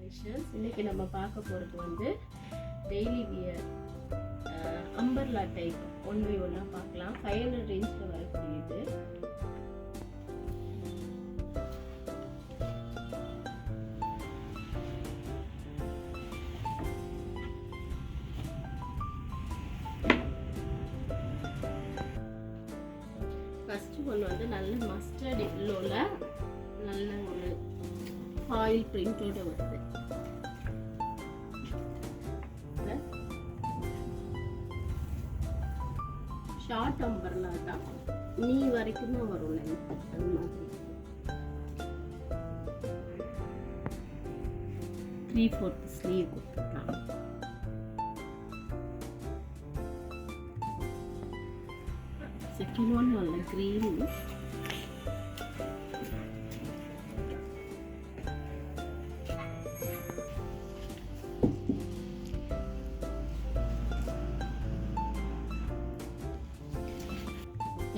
Collections. இன்றைக்கி நம்ம பார்க்க போகிறது வந்து டெய்லி வியர் அம்பர்லா டைப் 1/1 பார்க்கலாம். 500 ரேஞ்சில் வரக்கூடியது. ஃபஸ்ட்டு ஒன்று வந்து நல்ல மஸ்டர்ட் எல்லோவில் நல்ல ஒரு ஃபாயில் பிரிண்டோட வருது. ஷார்ட் அம்பர்லா தான், நீ வரைக்கும் தான் வரும் லென்த். அது மாதிரி 3/4 ஸ்லீவ் கொடுத்துருக்காங்க. செகண்ட் ஒன் நல்ல கிரீன்.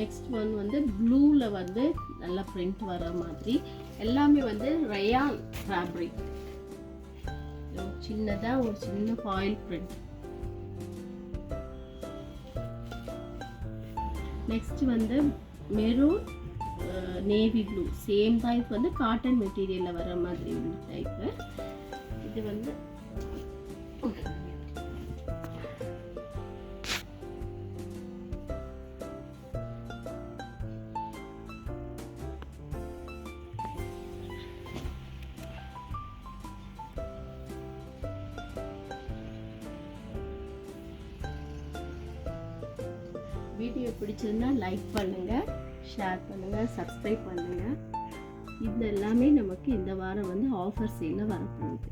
நெக்ஸ்ட் ஒன் வந்து ப்ளூவில் வந்து நல்லா பிரிண்ட் வர மாதிரி எல்லாமே வந்து ரயான் ஃபேப்ரிக். சின்னதாக ஒரு சின்ன ஃபாயில் பிரிண்ட். நெக்ஸ்ட் வந்து maroon navy blue same type வந்து காட்டன் மெட்டீரியலில் வர மாதிரி ஒரு டைப்பு. இது வந்து வீடியோ பிடிச்சிருந்தா லைக் பண்ணுங்கள், ஷேர் பண்ணுங்கள், சப்ஸ்கிரைப் பண்ணுங்கள். இது எல்லாமே நமக்கு இந்த வாரம் வந்து ஆஃபர் சேலில் வரப்போகுது.